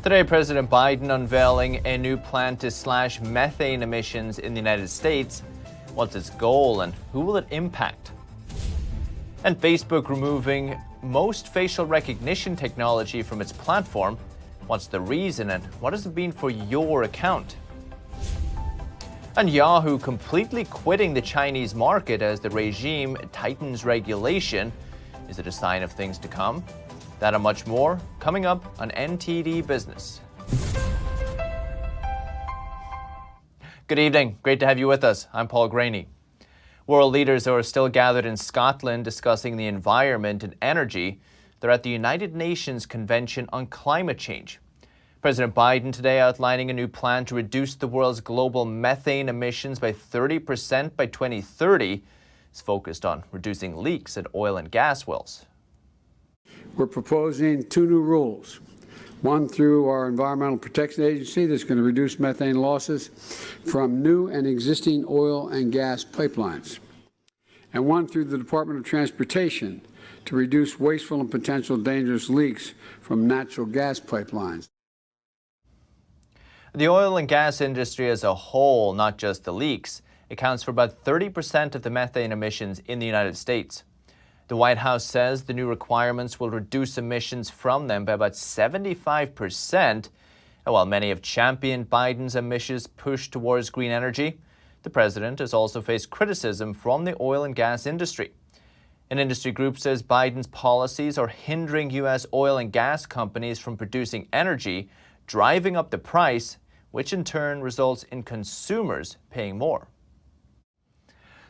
Today, President Biden unveiling a new plan to slash methane emissions in the United States. What's its goal and who will it impact? And Facebook removing most facial recognition technology from its platform. What's the reason and what does it mean for your account? And Yahoo completely quitting the Chinese market as the regime tightens regulation. Is it a sign of things to come? That and much more coming up on NTD Business. Good evening. Great to have you with us. I'm Paul Graney. World leaders are still gathered in Scotland discussing the environment and energy. They're at the United Nations Convention on Climate Change. President Biden today outlining a new plan to reduce the world's global methane emissions by 30% by 2030. It's focused on reducing leaks at oil and gas wells. We're proposing two new rules. One through our Environmental Protection Agency that's going to reduce methane losses from new and existing oil and gas pipelines. And one through the Department of Transportation to reduce wasteful and potential dangerous leaks from natural gas pipelines. The oil and gas industry as a whole, not just the leaks, accounts for about 30% of the methane emissions in the United States. The White House says the new requirements will reduce emissions from them by about 75%. And while many have championed Biden's ambitious push towards green energy, the president has also faced criticism from the oil and gas industry. An industry group says Biden's policies are hindering U.S. oil and gas companies from producing energy, driving up the price, which in turn results in consumers paying more.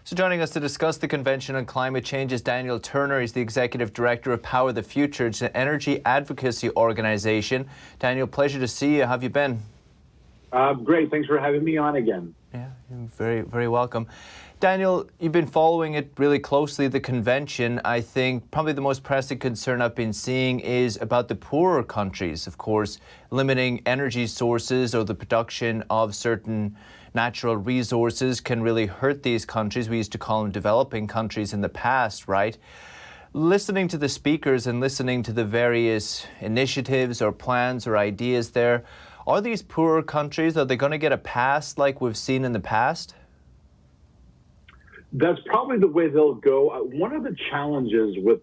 So joining us to discuss the Convention on Climate Change is Daniel Turner. He's the Executive Director of Power the Future. It's an energy advocacy organization. Daniel, pleasure to see you. How have you been? Great. Thanks for having me on again. Yeah, you're very, very welcome. Daniel, you've been following it really closely, the convention. I think probably the most pressing concern I've been seeing is about the poorer countries, of course, limiting energy sources or the production of certain natural resources can really hurt these countries. We used to call them developing countries in the past, right? Listening to the speakers and listening to the various initiatives or plans or ideas there, are these poorer countries, are they going to get a pass like we've seen in the past? That's probably the way they'll go. One of the challenges with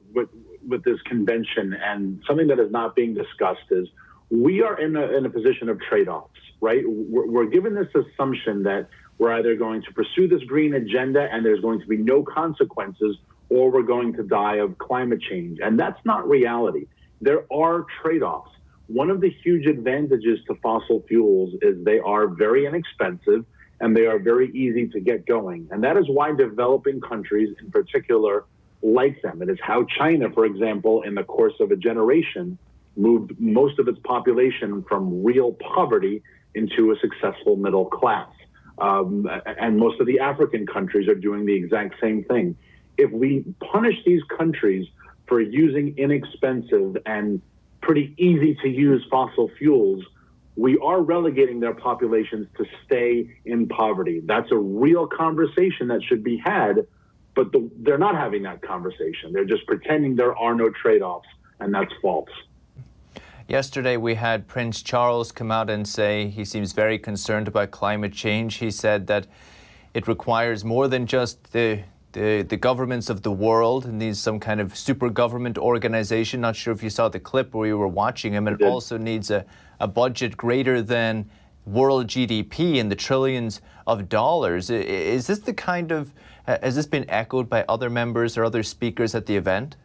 this convention and something that is not being discussed is we are in a position of trade-offs, right? We're given this assumption that we're either going to pursue this green agenda and there's going to be no consequences, or we're going to die of climate change. And that's not reality. There are trade-offs. One of the huge advantages to fossil fuels is they are very inexpensive and they are very easy to get going. And that is why developing countries in particular like them. It is how China, for example, in the course of a generation, moved most of its population from real poverty into a successful middle class. And most of the African countries are doing the exact same thing. If we punish these countries for using inexpensive and pretty easy to use fossil fuels, we are relegating their populations to stay in poverty. That's a real conversation that should be had, but they're not having that conversation. They're just pretending there are no trade-offs, and that's false. Yesterday, we had Prince Charles come out and say he seems very concerned about climate change. He said that it requires more than just the governments of the world and needs some kind of super government organization. Not sure if you saw the clip where you were watching him. And it also needs a budget greater than world GDP in the trillions of dollars. Is this the kind of, has this been echoed by other members or other speakers at the event?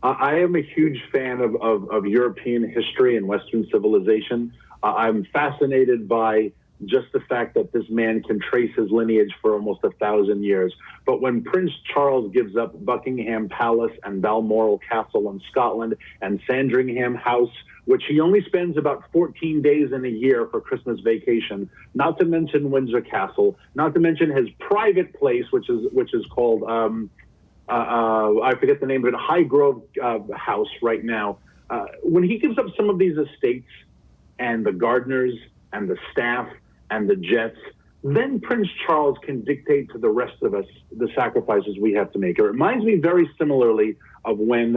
I am a huge fan of European history and Western civilization. I'm fascinated by just the fact that this man can trace his lineage for almost 1,000 years. But when Prince Charles gives up Buckingham Palace and Balmoral Castle in Scotland and Sandringham House, which he only spends about 14 days in a year for Christmas vacation, not to mention Windsor Castle, not to mention his private place, which is called, I forget the name of it, Highgrove House right now. When he gives up some of these estates and the gardeners and the staff and the jets, then Prince Charles can dictate to the rest of us the sacrifices we have to make. It reminds me very similarly of when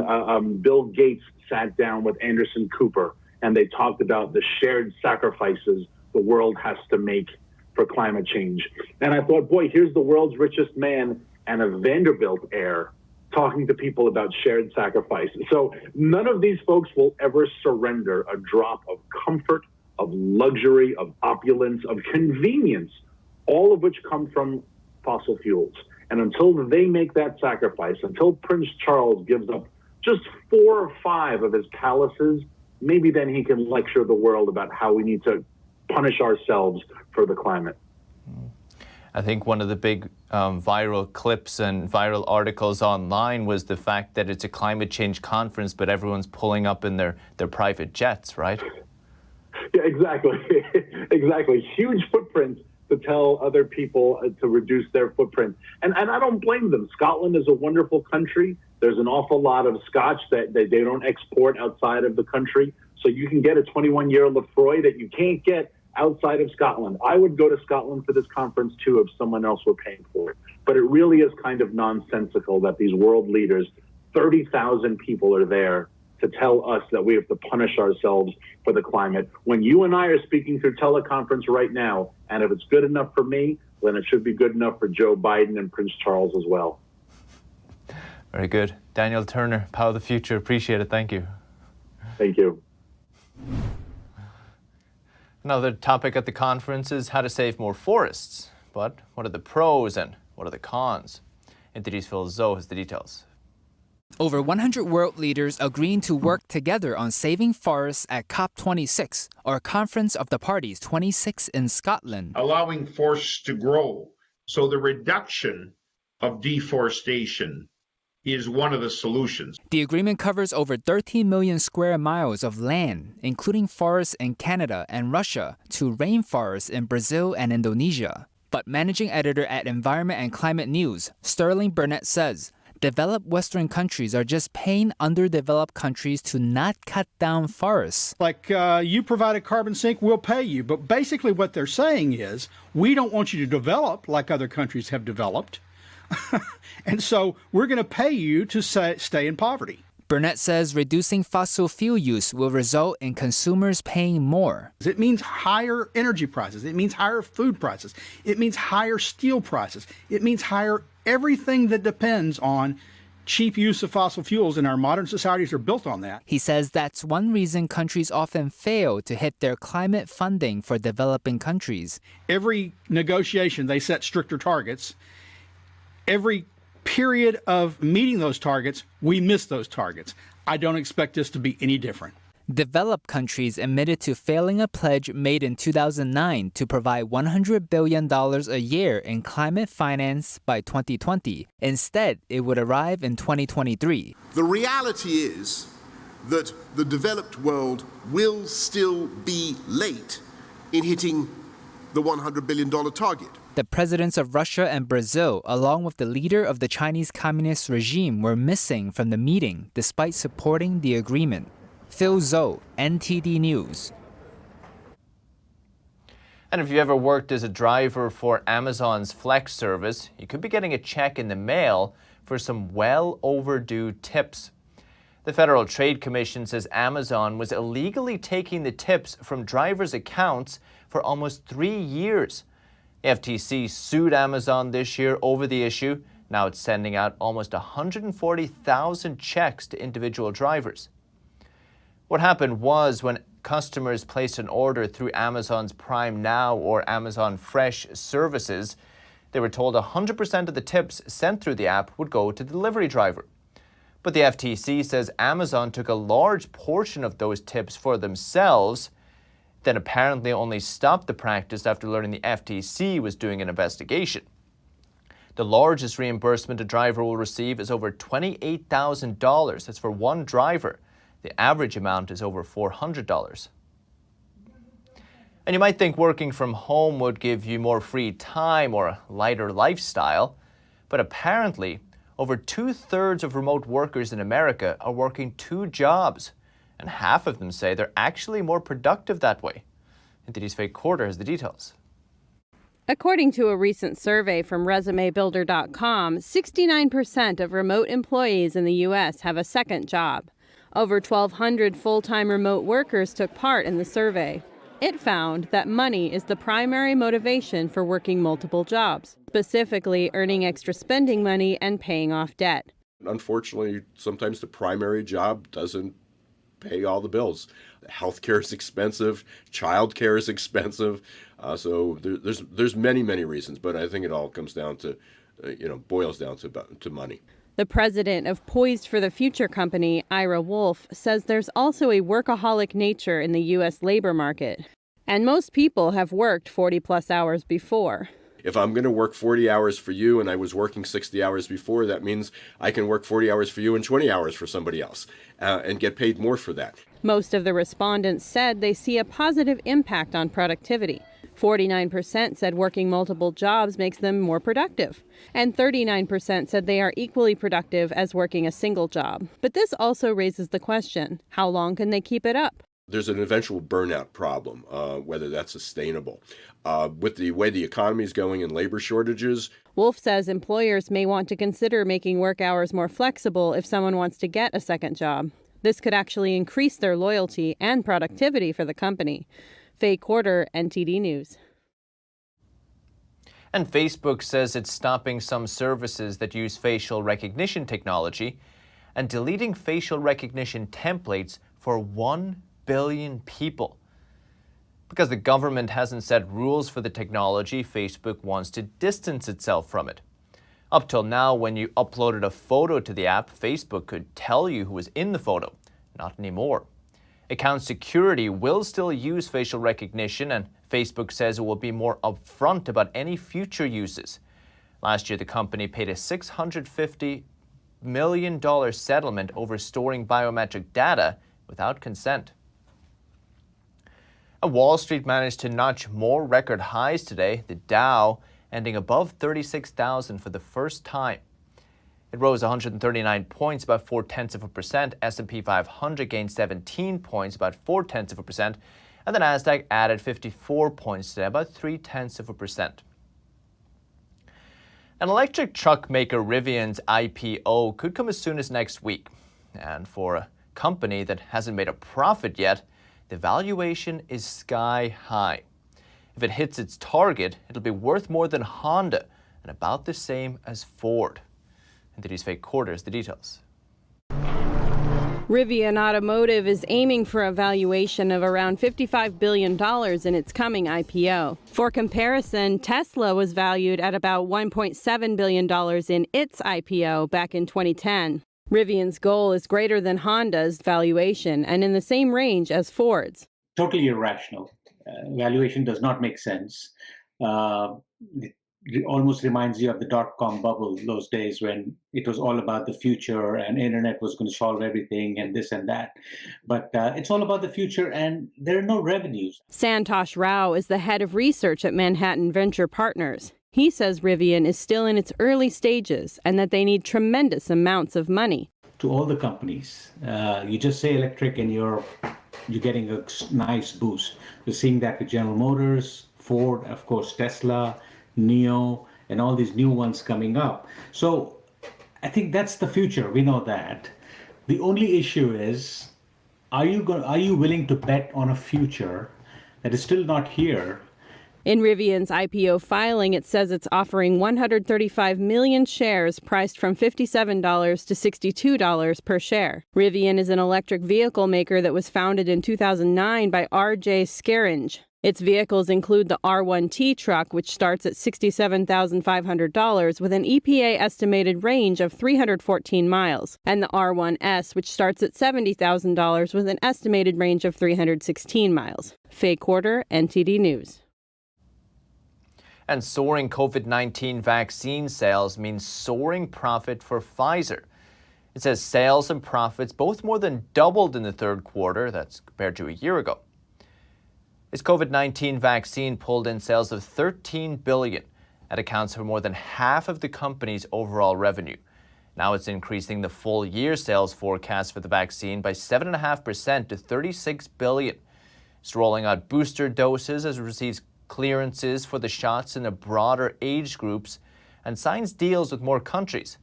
Bill Gates sat down with Anderson Cooper and they talked about the shared sacrifices the world has to make for climate change. And I thought, boy, here's the world's richest man and a Vanderbilt heir talking to people about shared sacrifice. So none of these folks will ever surrender a drop of comfort, of luxury, of opulence, of convenience, all of which come from fossil fuels. And until they make that sacrifice, until Prince Charles gives up just 4 or 5 of his palaces, maybe then he can lecture the world about how we need to punish ourselves for the climate. I think one of the big viral clips and viral articles online was the fact that it's a climate change conference, but everyone's pulling up in their private jets, right? Yeah, exactly. Exactly. Huge footprint to tell other people to reduce their footprint. And I don't blame them. Scotland is a wonderful country. There's an awful lot of scotch that they don't export outside of the country. So you can get a 21-year Lefroy that you can't get outside of Scotland. I would go to Scotland for this conference too if someone else were paying for it. But it really is kind of nonsensical that these world leaders, 30,000 people are there to tell us that we have to punish ourselves for the climate. When you and I are speaking through teleconference right now, and if it's good enough for me, then it should be good enough for Joe Biden and Prince Charles as well. Very good. Daniel Turner, Power of the Future. Appreciate it. Thank you. Thank you. Another topic at the conference is how to save more forests. But what are the pros and what are the cons? NTD's Phil Zoe has the details. Over 100 world leaders agreeing to work together on saving forests at COP26, or Conference of the Parties 26 in Scotland. Allowing forests to grow. So the reduction of deforestation is one of the solutions. The agreement covers over 13 million square miles of land, including forests in Canada and Russia, to rainforests in Brazil and Indonesia. But managing editor at Environment and Climate News, Sterling Burnett says, developed Western countries are just paying underdeveloped countries to not cut down forests. Like you provide a carbon sink, we'll pay you. But basically what they're saying is, we don't want you to develop like other countries have developed. And so we're going to pay you to stay in poverty. Burnett says reducing fossil fuel use will result in consumers paying more. It means higher energy prices. It means higher food prices. It means higher steel prices. It means higher everything that depends on cheap use of fossil fuels, and our modern societies are built on that. He says that's one reason countries often fail to hit their climate funding for developing countries. Every negotiation, they set stricter targets. Every period of meeting those targets, we miss those targets. I don't expect this to be any different. Developed countries admitted to failing a pledge made in 2009 to provide $100 billion a year in climate finance by 2020. Instead, it would arrive in 2023. The reality is that the developed world will still be late in hitting the $100 billion target. The presidents of Russia and Brazil, along with the leader of the Chinese Communist regime, were missing from the meeting despite supporting the agreement. Phil Zoe, NTD News. And if you ever worked as a driver for Amazon's Flex service, you could be getting a check in the mail for some well overdue tips. The Federal Trade Commission says Amazon was illegally taking the tips from drivers' accounts for almost 3 years. The FTC sued Amazon this year over the issue. Now it's sending out almost 140,000 checks to individual drivers. What happened was when customers placed an order through Amazon's Prime Now or Amazon Fresh services, they were told 100% of the tips sent through the app would go to the delivery driver. But the FTC says Amazon took a large portion of those tips for themselves, then apparently only stopped the practice after learning the FTC was doing an investigation. The largest reimbursement a driver will receive is over $28,000. That's for one driver. The average amount is over $400. And you might think working from home would give you more free time or a lighter lifestyle, but apparently over 2/3 of remote workers in America are working 2 jobs, and half of them say they're actually more productive that way. NTD's Faye Quarter has the details. According to a recent survey from ResumeBuilder.com, 69% of remote employees in the U.S. have a second job. Over 1,200 full-time remote workers took part in the survey. It found that money is the primary motivation for working multiple jobs, specifically earning extra spending money and paying off debt. Unfortunately, sometimes the primary job doesn't pay all the bills. Healthcare is expensive, childcare is expensive, so there's many reasons. But I think it all comes down to, boils down to money. The president of Poised for the Future company, Ira Wolf, says there's also a workaholic nature in the U.S. labor market, and most people have worked 40-plus hours before. If I'm going to work 40 hours for you and I was working 60 hours before, that means I can work 40 hours for you and 20 hours for somebody else and get paid more for that. Most of the respondents said they see a positive impact on productivity. 49% said working multiple jobs makes them more productive, and 39% said they are equally productive as working a single job. But this also raises the question, how long can they keep it up? There's an eventual burnout problem, whether that's sustainable. With the way the economy is going and labor shortages. Wolf says employers may want to consider making work hours more flexible if someone wants to get a second job. This could actually increase their loyalty and productivity for the company. Faye Quarter, NTD News. And Facebook says it's stopping some services that use facial recognition technology and deleting facial recognition templates for 1 billion people. Because the government hasn't set rules for the technology, Facebook wants to distance itself from it. Up till now, when you uploaded a photo to the app, Facebook could tell you who was in the photo. Not anymore. Account security will still use facial recognition, and Facebook says it will be more upfront about any future uses. Last year, the company paid a $650 million settlement over storing biometric data without consent. Wall Street managed to notch more record highs today, the Dow ending above 36,000 for the first time. It rose 139 points, about 0.4%. S&P 500 gained 17 points, about 0.4%. And the Nasdaq added 54 points today, about 0.3%. An electric truck maker Rivian's IPO could come as soon as next week. And for a company that hasn't made a profit yet, the valuation is sky high. If it hits its target, it'll be worth more than Honda and about the same as Ford. NTD's Faye Quarters, the details. Rivian Automotive is aiming for a valuation of around $55 billion in its coming IPO. For comparison, Tesla was valued at about $1.7 billion in its IPO back in 2010. Rivian's goal is greater than Honda's valuation and in the same range as Ford's. Totally irrational. Valuation does not make sense. It almost reminds you of the dot-com bubble, those days when it was all about the future and internet was going to solve everything and this and that. But it's all about the future and there are no revenues. Santosh Rao is the head of research at Manhattan Venture Partners. He says Rivian is still in its early stages and that they need tremendous amounts of money. To all the companies, you just say electric and you're getting a nice boost. We're seeing that with General Motors, Ford, of course, Tesla, NIO, and all these new ones coming up. So I think that's the future. We know that. The only issue is, are you willing to bet on a future that is still not here? In Rivian's IPO filing, it says it's offering 135 million shares priced from $57 to $62 per share. Rivian is an electric vehicle maker that was founded in 2009 by R.J. Scaringe. Its vehicles include the R1T truck, which starts at $67,500 with an EPA estimated range of 314 miles, and the R1S, which starts at $70,000 with an estimated range of 316 miles. Faye Quarter, NTD News. And soaring COVID-19 vaccine sales means soaring profit for Pfizer. It says sales and profits both more than doubled in the third quarter, that's compared to a year ago. Its COVID-19 vaccine pulled in sales of $13 billion. That accounts for more than half of the company's overall revenue. Now it's increasing the full year sales forecast for the vaccine by 7.5% to $36 billion. It's rolling out booster doses as it receives clearances for the shots in the broader age groups and signs deals with more countries.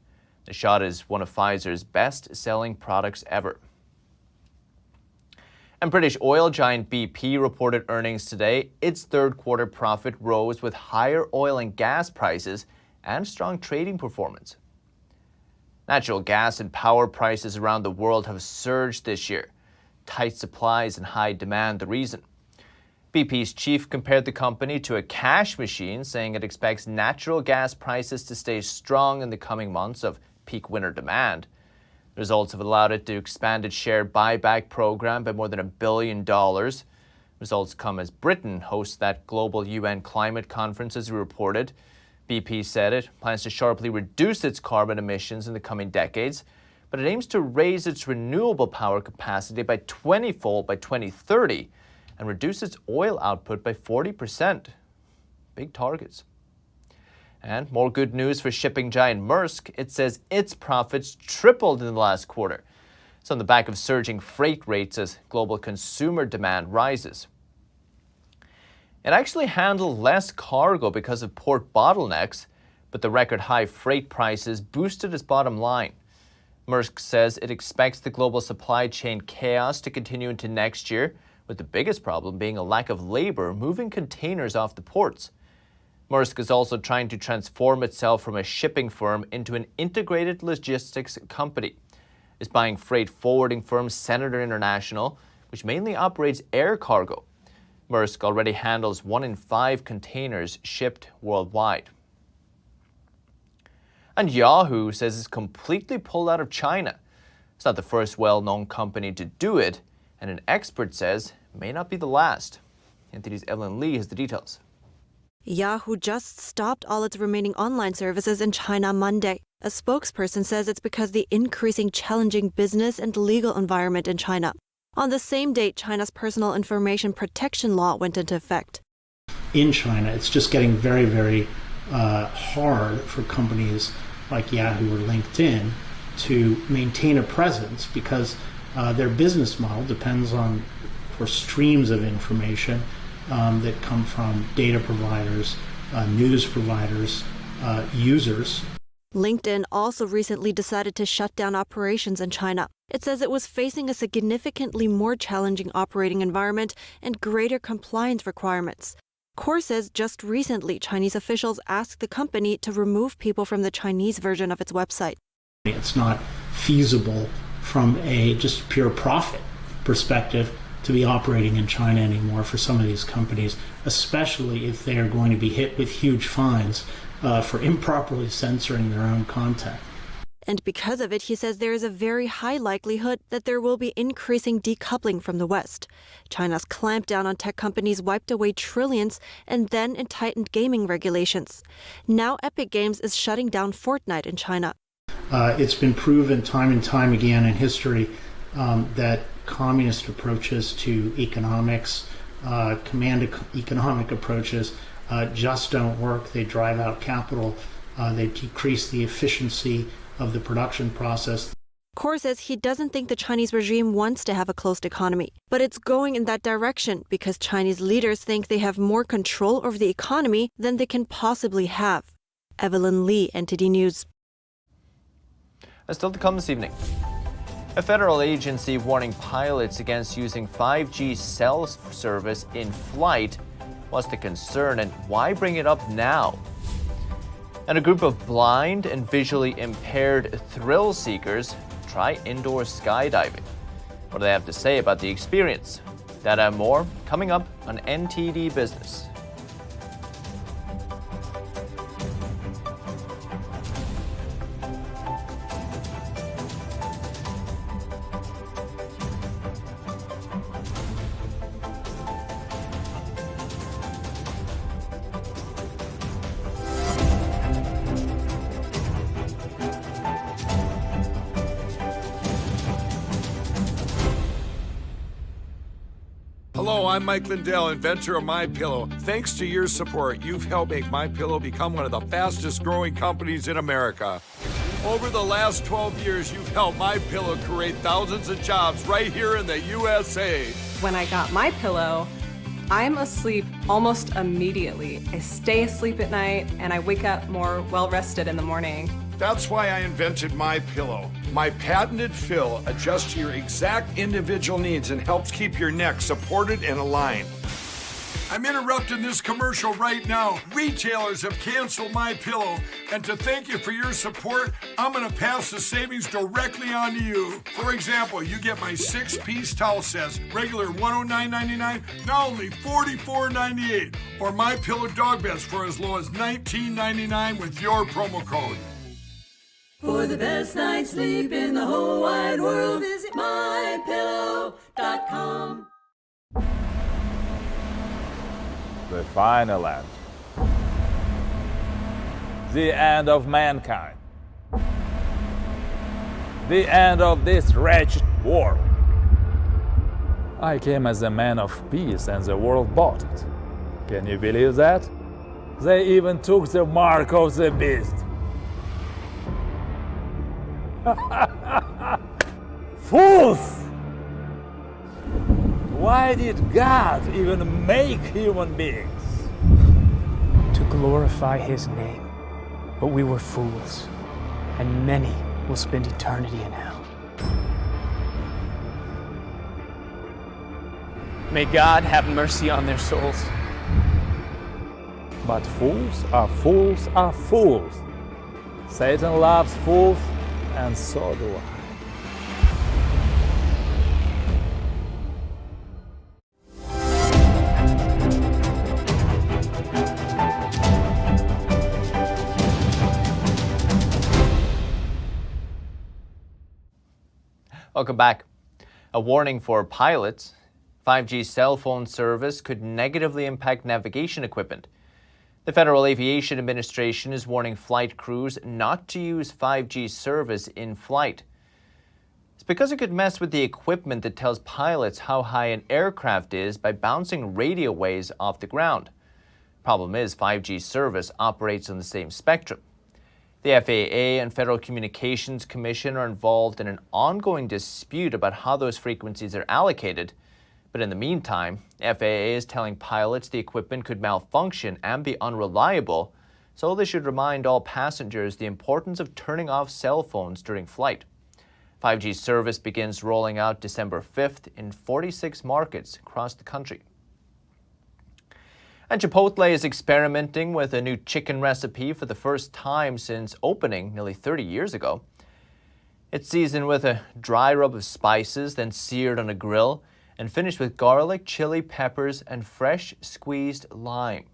The shot is one of Pfizer's best-selling products ever. And British oil giant BP reported earnings today. Its third quarter profit rose with higher oil and gas prices and strong trading performance. Natural gas and power prices around the world have surged this year. Tight supplies and high demand the reason. BP's chief compared the company to a cash machine, saying it expects natural gas prices to stay strong in the coming months of peak winter demand. The results have allowed it to expand its share buyback program by more than $1 billion. Results come as Britain hosts that global UN climate conference, as we reported. BP said it plans to sharply reduce its carbon emissions in the coming decades, but it aims to raise its renewable power capacity by 20-fold by 2030 and reduce its oil output by 40%. Big targets. And more good news for shipping giant Maersk. It says its profits tripled in the last quarter. It's on the back of surging freight rates as global consumer demand rises. It actually handled less cargo because of port bottlenecks, but the record high freight prices boosted its bottom line. Maersk says it expects the global supply chain chaos to continue into next year, with the biggest problem being a lack of labor moving containers off the ports. Maersk is also trying to transform itself from a shipping firm into an integrated logistics company. It's buying freight forwarding firm Senator International, which mainly operates air cargo. Maersk already handles 1 in 5 containers shipped worldwide. And Yahoo says it's completely pulled out of China. It's not the first well-known company to do it, and an expert says it may not be the last. NTD's Evelyn Lee has the details. Yahoo just stopped all its remaining online services in China Monday. A spokesperson says it's because the increasing challenging business and legal environment in China. On the same date, China's personal information protection law went into effect. In China, it's just getting very, very hard for companies like Yahoo or LinkedIn to maintain a presence because their business model depends on streams of information that come from data providers, news providers, users. LinkedIn also recently decided to shut down operations in China. It says it was facing a significantly more challenging operating environment and greater compliance requirements. Core says just recently Chinese officials asked the company to remove people from the Chinese version of its website. It's not feasible from a just pure profit perspective to be operating in China anymore for some of these companies, especially if they are going to be hit with huge fines for improperly censoring their own content. And because of it, he says there is a very high likelihood that there will be increasing decoupling from the West. China's clampdown on tech companies wiped away trillions, and then it tightened gaming regulations. Now Epic Games is shutting down Fortnite in China. It's been proven time and time again in history that communist approaches to economics, command economic approaches, just don't work. They drive out capital. They decrease the efficiency of the production process. Core says he doesn't think the Chinese regime wants to have a closed economy, but it's going in that direction because Chinese leaders think they have more control over the economy than they can possibly have. Evelyn Lee, NTD News. Still to come this evening. A federal agency warning pilots against using 5G cell service in flight. What's the concern and why bring it up now? And a group of blind and visually impaired thrill seekers try indoor skydiving. What do they have to say about the experience? That and more coming up on NTD Business. Hello, I'm Mike Lindell, inventor of MyPillow. Thanks to your support, you've helped make MyPillow become one of the fastest growing companies in America. Over the last 12 years, you've helped MyPillow create thousands of jobs right here in the USA. When I got MyPillow, I'm asleep almost immediately. I stay asleep at night and I wake up more well-rested in the morning. That's why I invented My Pillow. My patented fill adjusts to your exact individual needs and helps keep your neck supported and aligned. I'm interrupting this commercial right now. Retailers have canceled My Pillow, and to thank you for your support, I'm gonna pass the savings directly on to you. For example, you get my 6-piece towel sets, regular $109.99, now only $44.98, or My Pillow dog beds for as low as $19.99 with your promo code. For the best night's sleep in the whole wide world, visit mypillow.com. The final end. The end of mankind. The end of this wretched world. I came as a man of peace and the world bought it. Can you believe that? They even took the mark of the beast. Fools! Why did God even make human beings? To glorify His name. But we were fools, and many will spend eternity in hell. May God have mercy on their souls. But fools are fools are fools. Satan loves fools, and so do I. Welcome back. A warning for pilots. 5G cell phone service could negatively impact navigation equipment. The Federal Aviation Administration is warning flight crews not to use 5G service in flight. It's because it could mess with the equipment that tells pilots how high an aircraft is by bouncing radio waves off the ground. Problem is, 5G service operates on the same spectrum. The FAA and Federal Communications Commission are involved in an ongoing dispute about how those frequencies are allocated. But in the meantime, FAA is telling pilots the equipment could malfunction and be unreliable, so they should remind all passengers the importance of turning off cell phones during flight. 5G service begins rolling out December 5th in 46 markets across the country. And Chipotle is experimenting with a new chicken recipe for the first time since opening nearly 30 years ago. It's seasoned with a dry rub of spices, then seared on a grill, and finished with garlic, chili, peppers, and fresh squeezed lime.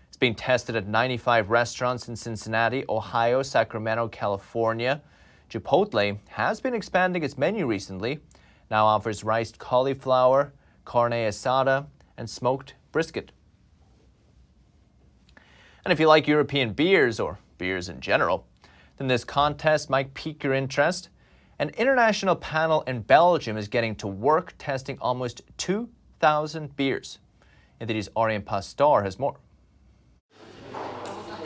It's being tested at 95 restaurants in Cincinnati, Ohio, Sacramento, California. Chipotle has been expanding its menu recently, now offers riced cauliflower, carne asada, and smoked brisket. And if you like European beers, or beers in general, then this contest might pique your interest. An international panel in Belgium is getting to work testing almost 2,000 beers. NTD's Arjen Pastor has more.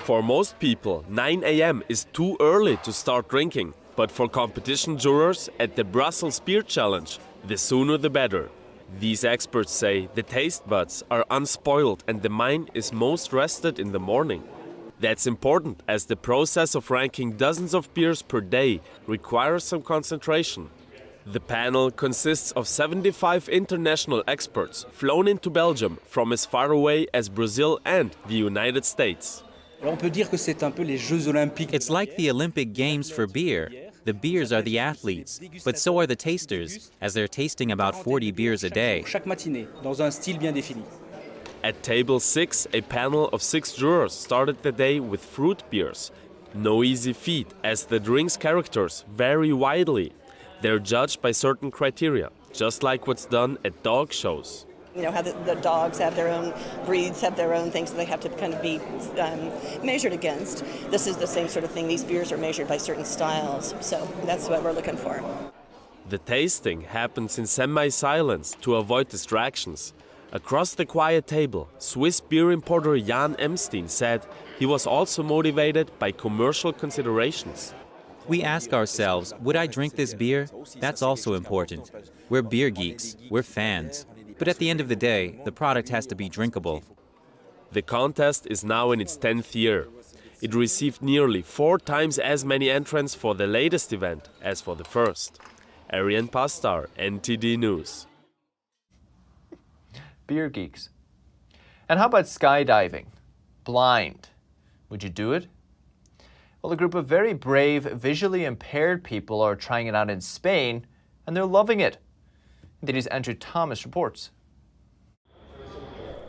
For most people, 9 a.m. is too early to start drinking. But for competition jurors at the Brussels Beer Challenge, the sooner the better. These experts say the taste buds are unspoiled and the mind is most rested in the morning. That's important as the process of ranking dozens of beers per day requires some concentration. The panel consists of 75 international experts flown into Belgium from as far away as Brazil and the United States. It's like the Olympic Games for beer. The beers are the athletes, but so are the tasters, as they're tasting about 40 beers a day. At table 6, a panel of 6 jurors started the day with fruit beers. No easy feat, as the drink's characters vary widely. They're judged by certain criteria, just like what's done at dog shows. You know, how the dogs have their own breeds, have their own things that they have to kind of be measured against. This is the same sort of thing. These beers are measured by certain styles, so that's what we're looking for. The tasting happens in semi-silence to avoid distractions. Across the quiet table, Swiss beer importer Jan Emstein said he was also motivated by commercial considerations. We ask ourselves, would I drink this beer? That's also important. We're beer geeks, we're fans. But at the end of the day, the product has to be drinkable. The contest is now in its 10th year. It received nearly 4 times as many entrants for the latest event as for the first. Arian Pastar, NTD News. Beer geeks. And how about skydiving? Blind. Would you do it? Well, a group of very brave, visually impaired people are trying it out in Spain, and they're loving it. NTD's Andrew Thomas reports.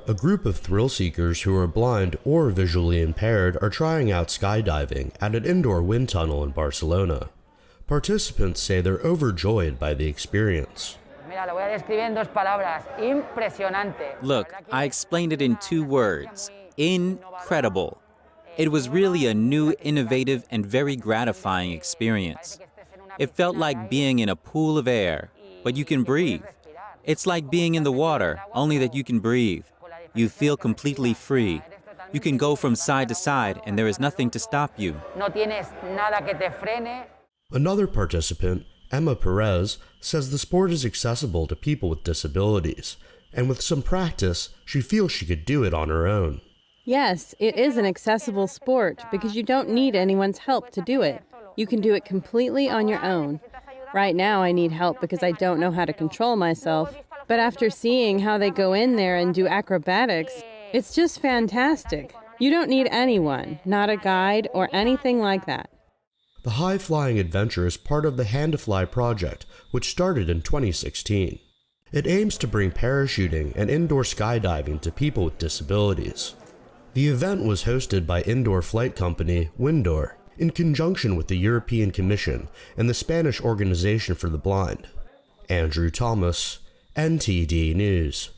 A group of thrill seekers who are blind or visually impaired are trying out skydiving at an indoor wind tunnel in Barcelona. Participants say they're overjoyed by the experience. Look, I explained it in 2 words. Incredible. It was really a new, innovative, and very gratifying experience. It felt like being in a pool of air, but you can breathe. It's like being in the water, only that you can breathe. You feel completely free. You can go from side to side, and there is nothing to stop you. Another participant, Emma Perez, says the sport is accessible to people with disabilities, and with some practice, she feels she could do it on her own. Yes, it is an accessible sport because you don't need anyone's help to do it. You can do it completely on your own. Right now I need help because I don't know how to control myself. But after seeing how they go in there and do acrobatics, it's just fantastic. You don't need anyone, not a guide or anything like that. The high-flying adventure is part of the Hand to Fly project, which started in 2016. It aims to bring parachuting and indoor skydiving to people with disabilities. The event was hosted by indoor flight company Windor, in conjunction with the European Commission and the Spanish Organization for the Blind. Andrew Thomas, NTD News.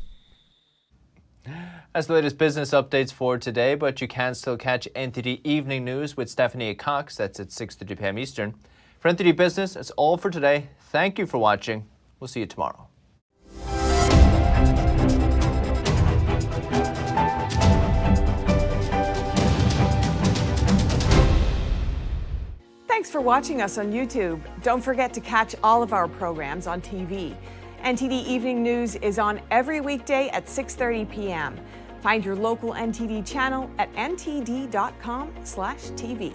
That's the latest business updates for today, but you can still catch NTD Evening News with Stephanie Cox. That's at 6:30 p.m. Eastern. For NTD Business, that's all for today. Thank you for watching. We'll see you tomorrow. Thanks for watching us on YouTube. Don't forget to catch all of our programs on TV. NTD Evening News is on every weekday at 6:30 p.m. Find your local NTD channel at ntd.com/TV.